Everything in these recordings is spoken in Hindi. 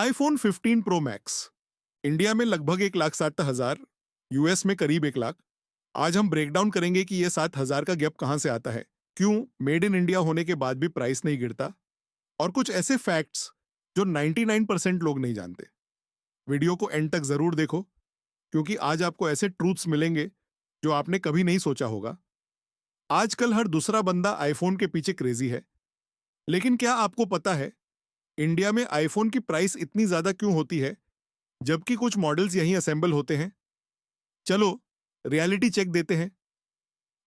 आईफोन 15 प्रो मैक्स इंडिया में लगभग 1,60,000, यूएस में करीब 1 लाख। आज हम ब्रेक डाउन करेंगे कि ये 7,000 का गैप कहां से आता है, क्यों मेड इन इंडिया होने के बाद भी प्राइस नहीं गिरता, और कुछ ऐसे फैक्ट्स जो 99% लोग नहीं जानते। वीडियो को एंड तक जरूर देखो, क्योंकि आज आपको ऐसे ट्रूथ्स मिलेंगे जो आपने कभी नहीं सोचा होगा। आजकल हर दूसरा बंदा आईफोन के पीछे क्रेजी है, लेकिन क्या आपको पता है इंडिया में आईफोन की प्राइस इतनी ज्यादा क्यों होती है, जबकि कुछ मॉडल्स यहीं असेंबल होते हैं? चलो रियलिटी चेक देते हैं।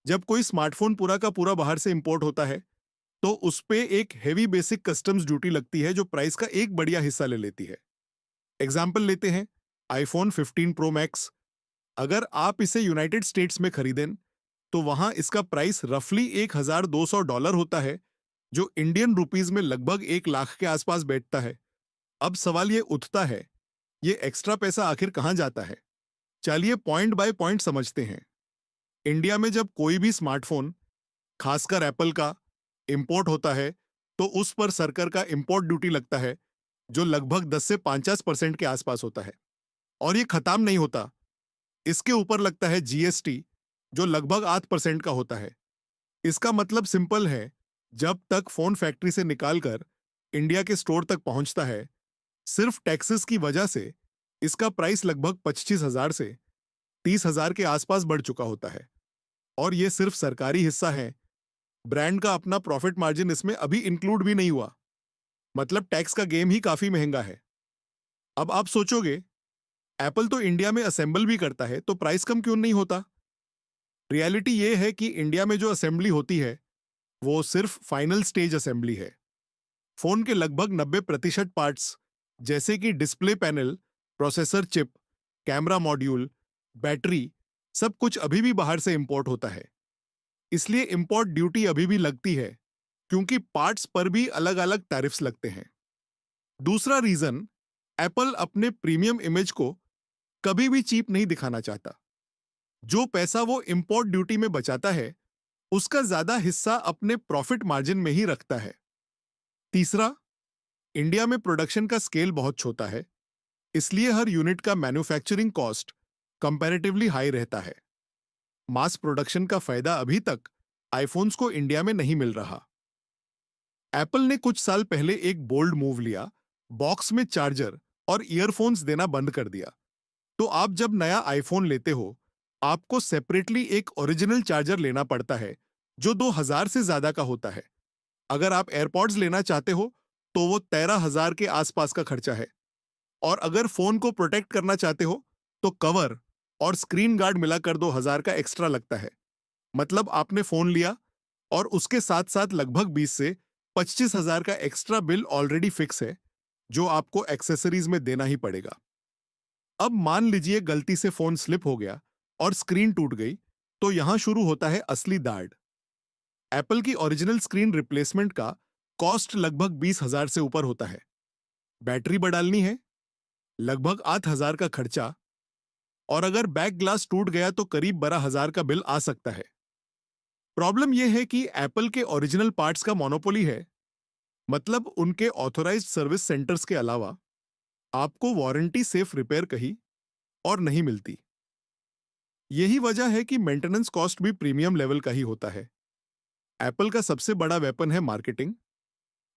जब कोई स्मार्टफोन पूरा का पूरा बाहर से इंपोर्ट होता है, तो उस पे एक हेवी बेसिक कस्टम्स ड्यूटी लगती है जो प्राइस का एक बढ़िया हिस्सा ले लेती है। एग्जाम्पल लेते हैं आईफोन 15 प्रो मैक्स। अगर आप इसे यूनाइटेड स्टेट्स में खरीदें, तो वहां इसका प्राइस रफली $1,200 होता है, जो इंडियन रुपीज में लगभग 1 लाख के आसपास बैठता है। अब सवाल ये उठता है, ये एक्स्ट्रा पैसा आखिर कहां जाता है? चलिए पॉइंट बाय पॉइंट समझते हैं। इंडिया में जब कोई भी स्मार्टफोन, खासकर एप्पल का, इंपोर्ट होता है, तो उस पर सरकार का इंपोर्ट ड्यूटी लगता है, जो लगभग 10 से 50% के आसपास होता है। और ये खत्म नहीं होता, इसके ऊपर लगता है जीएसटी, जो लगभग 8% का होता है। इसका मतलब सिंपल है, जब तक फोन फैक्ट्री से निकालकर इंडिया के स्टोर तक पहुंचता है, सिर्फ टैक्सेस की वजह से इसका प्राइस लगभग 25,000 से 30,000 के आसपास बढ़ चुका होता है। और ये सिर्फ सरकारी हिस्सा है, ब्रांड का अपना प्रॉफिट मार्जिन इसमें अभी इंक्लूड भी नहीं हुआ। मतलब टैक्स का गेम ही काफी महंगा है। अब आप सोचोगे, एप्पल तो इंडिया में असेंबल भी करता है, तो प्राइस कम क्यों नहीं होता? रियलिटी ये है कि इंडिया में जो असेंबली होती है, वो सिर्फ फाइनल स्टेज असेंबली है। फोन के लगभग 90% पार्ट्स, जैसे कि display panel, processor chip, camera module, battery, सब कुछ अभी भी बाहर से इंपोर्ट होता है। इसलिए इंपोर्ट ड्यूटी अभी भी लगती है, क्योंकि पार्ट्स पर भी अलग अलग टैरिफ्स लगते हैं। दूसरा रीजन, एप्पल अपने प्रीमियम इमेज को कभी भी चीप नहीं दिखाना चाहता। जो पैसा वो इंपोर्ट ड्यूटी में बचाता है, उसका ज्यादा हिस्सा अपने प्रॉफिट मार्जिन में ही रखता है। तीसरा, इंडिया में प्रोडक्शन का स्केल बहुत छोटा है, इसलिए हर यूनिट का मैन्युफैक्चरिंग कॉस्ट कंपैरेटिवली हाई रहता है। मास प्रोडक्शन का फायदा अभी तक आईफोन्स को इंडिया में नहीं मिल रहा। एप्पल ने कुछ साल पहले एक बोल्ड मूव लिया, बॉक्स में चार्जर और ईयरफोन्स देना बंद कर दिया। तो आप जब नया आईफोन लेते हो, आपको सेपरेटली एक ओरिजिनल चार्जर लेना पड़ता है, जो 2,000 से ज्यादा का होता है। अगर आप एयरपॉड्स लेना चाहते हो, तो वो 13,000 के आसपास का खर्चा है। और अगर फोन को प्रोटेक्ट करना चाहते हो, तो कवर और स्क्रीन गार्ड मिलाकर 2,000 का एक्स्ट्रा लगता है। मतलब आपने फोन लिया और उसके साथ साथ लगभग 20 से 25,000 का एक्स्ट्रा बिल ऑलरेडी फिक्स है, जो आपको एक्सेसरीज में देना ही पड़ेगा। अब मान लीजिए गलती से फोन स्लिप हो गया और स्क्रीन टूट गई, तो यहां शुरू होता है असली दाड़। एप्पल की ओरिजिनल स्क्रीन रिप्लेसमेंट का कॉस्ट लगभग 20,000 से ऊपर होता है। बैटरी बदलनी है, लगभग 8,000 का खर्चा, और अगर बैक ग्लास टूट गया तो करीब 12,000 का बिल आ सकता है। प्रॉब्लम यह है कि एप्पल के ओरिजिनल पार्ट्स का मोनोपोली है, मतलब उनके ऑथोराइज्ड सर्विस सेंटर्स के अलावा आपको वारंटी सेफ रिपेयर कहीं और नहीं मिलती। यही वजह है कि मेंटेनेंस कॉस्ट भी प्रीमियम लेवल का ही होता है। एप्पल का सबसे बड़ा वेपन है मार्केटिंग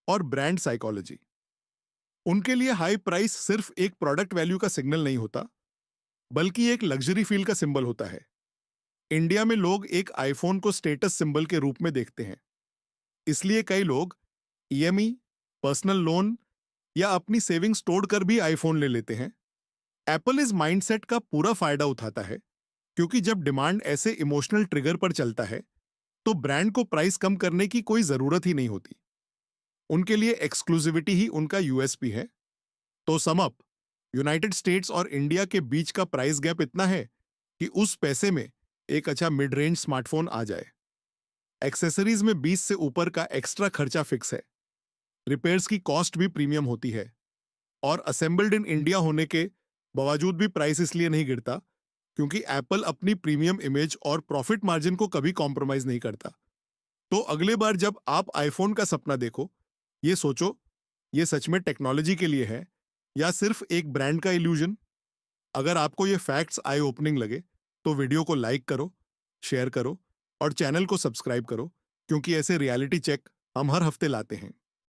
और ब्रांड साइकोलॉजी। उनके लिए हाई प्राइस सिर्फ एक प्रोडक्ट वैल्यू का सिग्नल नहीं होता, बल्कि एक लग्जरी फील का सिंबल होता है। इंडिया में लोग एक आईफोन को स्टेटस सिंबल के रूप में देखते हैं, इसलिए कई लोग ईएमई, पर्सनल लोन या अपनी सेविंग्स तोड़कर भी आईफोन ले लेते हैं। एप्पल इस माइंडसेट का पूरा फायदा उठाता है, क्योंकि जब डिमांड ऐसे इमोशनल ट्रिगर पर चलता है, तो ब्रांड को प्राइस कम करने की कोई जरूरत ही नहीं होती। उनके लिए एक्सक्लूसिविटी ही उनका यूएसपी है। तो सम अप, यूनाइटेड स्टेट्स और इंडिया के बीच का प्राइस गैप इतना है कि उस पैसे में एक अच्छा मिड रेंज स्मार्टफोन आ जाए। एक्सेसरीज में 20 से ऊपर का एक्स्ट्रा खर्चा फिक्स है, रिपेयर्स की कॉस्ट भी प्रीमियम होती है, और असेंबल्ड इन इंडिया होने के बावजूद भी प्राइस इसलिए नहीं गिरता, क्योंकि एप्पल अपनी प्रीमियम इमेज और प्रॉफिट मार्जिन को कभी कॉम्प्रोमाइज नहीं करता। तो अगले बार जब आप आईफोन का सपना देखो, ये सोचो, ये सच में टेक्नोलॉजी के लिए है या सिर्फ एक ब्रांड का इल्यूजन? अगर आपको ये फैक्ट्स आई ओपनिंग लगे तो वीडियो को लाइक करो, शेयर करो और चैनल को सब्सक्राइब करो, क्योंकि ऐसे रियलिटी चेक हम हर हफ्ते लाते हैं।